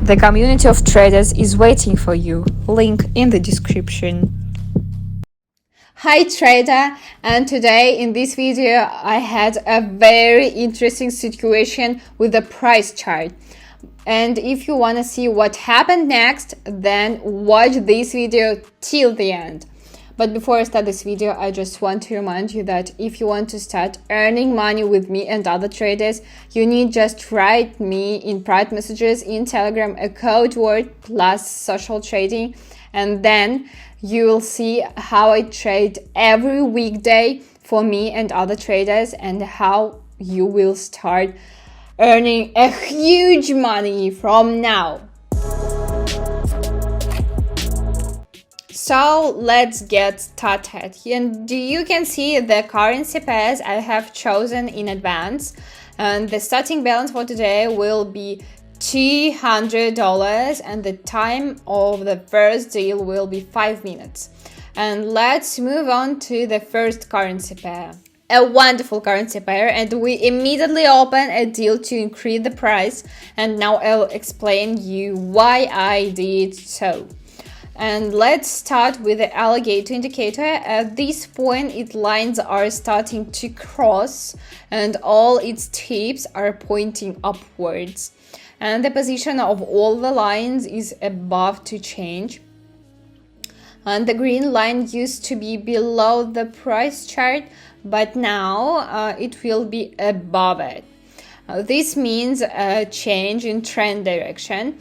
The community of traders is waiting for you. Link in the description. Hi trader, and today in this video I had a very interesting situation with the price chart. And if you want to see what happened next, then watch this video till the end. But before I start this video, I just want to remind you that if you want to start earning money with me and other traders, you need just write me in private messages in Telegram a code word plus social trading, and then you will see how I trade every weekday for me and other traders and how you will start earning a huge money from now. So let's get started. And you can see the currency pairs I have chosen in advance, and the starting balance for today will be $200 and the time of the first deal will be 5 minutes. And let's move on to the first currency pair. A wonderful currency pair, and we immediately open a deal to increase the price, and now I'll explain you why I did so. And let's start with the alligator indicator. At this point, its lines are starting to cross and all its tips are pointing upwards. And the position of all the lines is above to change. And the green line used to be below the price chart, but now it will be above it. This means a change in trend direction.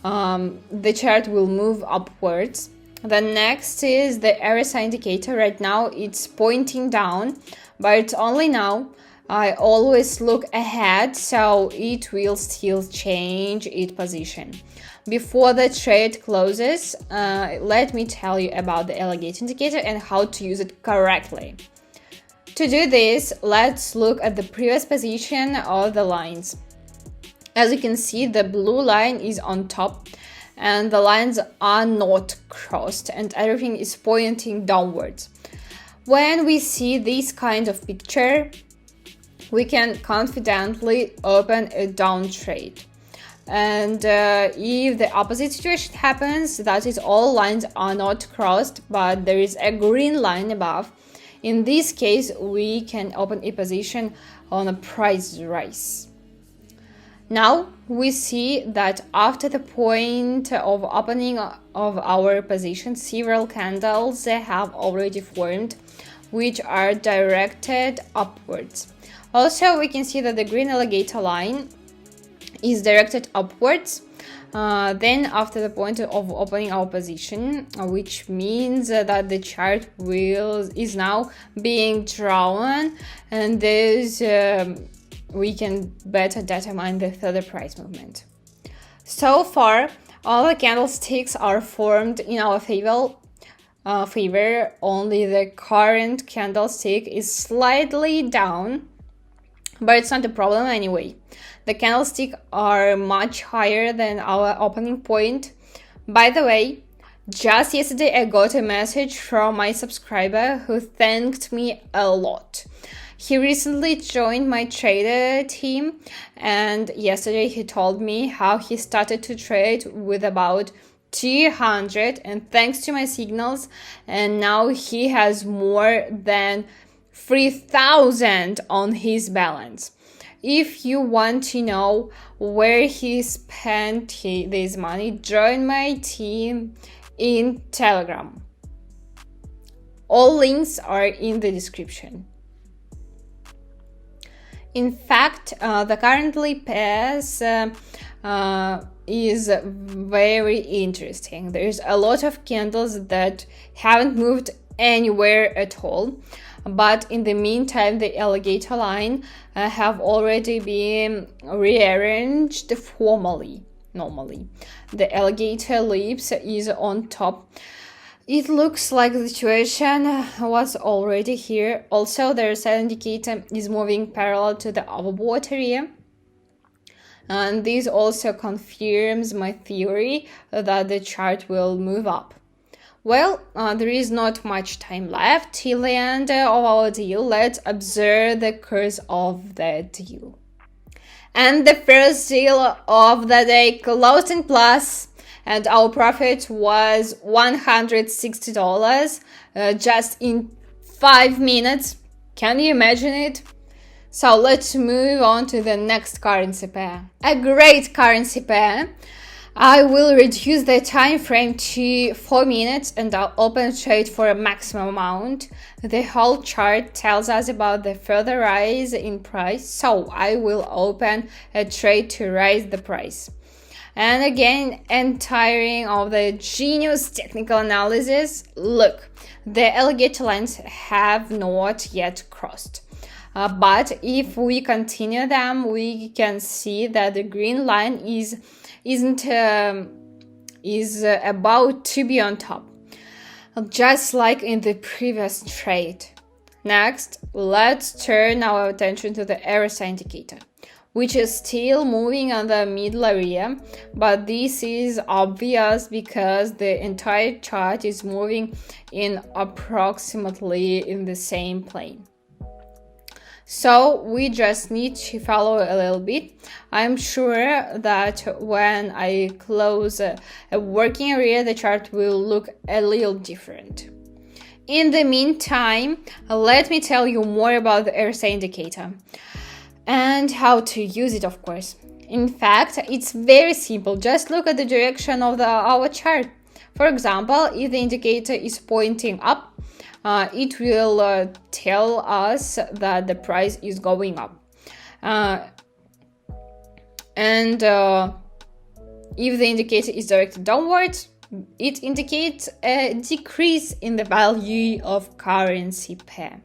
The chart will move upwards. The next is the RSI indicator. Right now it's pointing down, but it's only now. I always look ahead, so it will still change its position. Before the trade closes, let me tell you about the alligator indicator and how to use it correctly. To do this, let's look at the previous position of the lines. As you can see, the blue line is on top and the lines are not crossed and everything is pointing downwards. When we see this kind of picture, we can confidently open a down trade. And if the opposite situation happens, that is, all lines are not crossed but there is a green line above, in this case we can open a position on a price rise. Now we see that after the point of opening of our position, several candles have already formed, which are directed upwards. Also, we can see that the green alligator line is directed upwards. Then after the point of opening our position, which means that the chart is now being drawn, and there's we can better determine the further price movement. So far, all the candlesticks are formed in our favor. Only the current candlestick is slightly down, but it's not a problem anyway. The candlesticks are much higher than our opening point. By the way, just yesterday I got a message from my subscriber who thanked me a lot. He recently joined my trader team, and yesterday he told me how he started to trade with about 200, and thanks to my signals, and now he has more than 3,000 on his balance. If you want to know where he spent this money, join my team in Telegram. All links are in the description. In fact, the currently pairs is very interesting. There's a lot of candles that haven't moved anywhere at all, but in the meantime the alligator line have already been rearranged formally. Normally the alligator lips is on top. It looks like the situation was already here. Also, the RSI indicator is moving parallel to the overbought area. And this also confirms my theory that the chart will move up. Well, there is not much time left till the end of our deal. Let's observe the course of the deal. And the first deal of the day closed in plus, and our profit was $160 just in 5 minutes. Can you imagine it? So let's move on to the next currency pair. A great currency pair. I will reduce the time frame to 4 minutes and I'll open a trade for a maximum amount. The whole chart tells us about the further rise in price, so I will open a trade to raise the price. And again, tiring of the genius technical analysis. Look, the alligator lines have not yet crossed. But if we continue them, we can see that the green line is about to be on top, just like in the previous trade. Next, let's turn our attention to the RSI indicator, which is still moving on the middle area, but this is obvious because the entire chart is moving in approximately in the same plane. So we just need to follow a little bit. I'm sure that when I close a working area, the chart will look a little different. In the meantime, let me tell you more about the RSI indicator and how to use it, of course. In fact, it's very simple. Just look at the direction of our chart. For example, if the indicator is pointing up, it will tell us that the price is going up. And if the indicator is directed downwards, it indicates a decrease in the value of currency pair.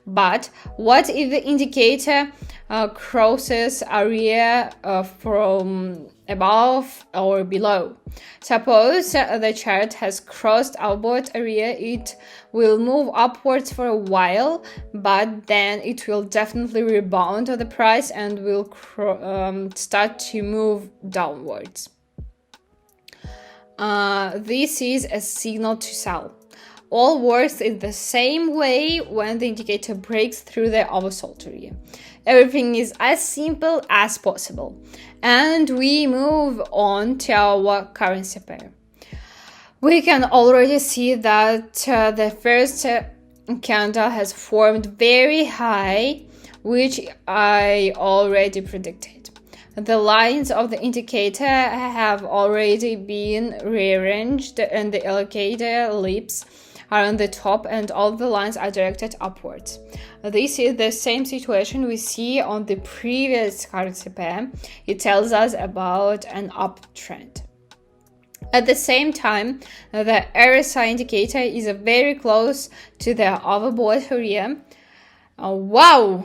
But what if the indicator crosses area from above or below? Suppose the chart has crossed our bot area, it will move upwards for a while, but then it will definitely rebound to the price and will start to move downwards. This is a signal to sell. All works in the same way when the indicator breaks through the oversold area. Everything is as simple as possible. And we move on to our currency pair. We can already see that the first candle has formed very high, which I already predicted. The lines of the indicator have already been rearranged and the alligator lips are on the top and all the lines are directed upwards. This is the same situation we see on the previous currency pair. It tells us about an uptrend. At the same time, the RSI indicator is very close to the overbought area. Wow!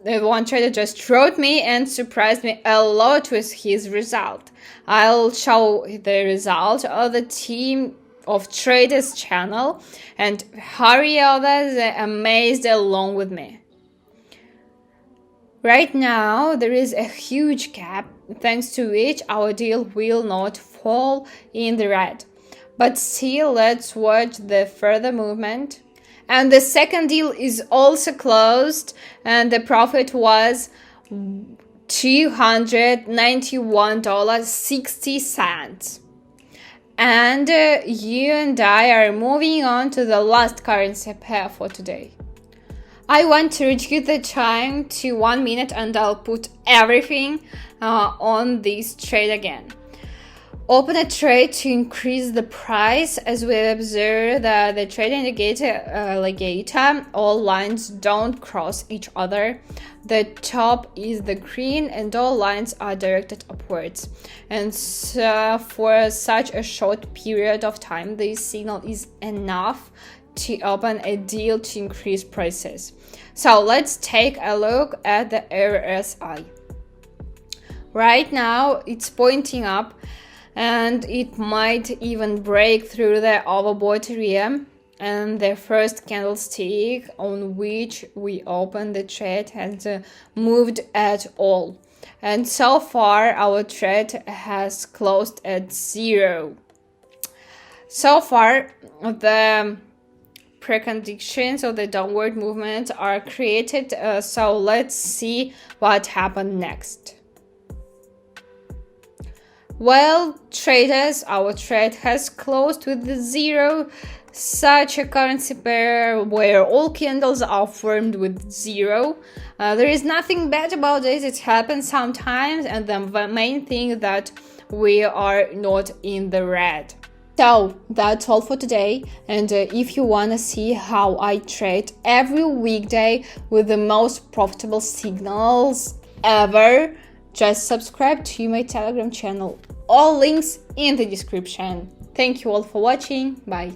One trader just wrote me and surprised me a lot with his result. I'll show the result of the team of traders channel and hurry others amazed along with me. Right now, there is a huge gap thanks to which our deal will not fall in the red. But still, let's watch the further movement. And the second deal is also closed and the profit was $291.60. And you and I are moving on to the last currency pair for today. I want to reduce the time to 1 minute and I'll put everything on this trade again. Open a trade to increase the price. As we observe that the trade indicator alligator, all lines don't cross each other. The top is the green and all lines are directed upwards. And so for such a short period of time, this signal is enough to open a deal to increase prices. So let's take a look at the RSI. Right now, it's pointing up. And it might even break through the overbought area. And the first candlestick on which we opened the trade hasn't moved at all. And so far, our trade has closed at 0. So far, the preconditions of the downward movement are created, so let's see what happened next. Well, traders, our trade has closed with the zero, such a currency pair where all candles are formed with zero. There is nothing bad about this, it happens sometimes, and the main thing that we are not in the red. So that's all for today, and if you wanna see how I trade every weekday with the most profitable signals ever, just subscribe to my Telegram channel. All links in the description. Thank you all for watching. Bye.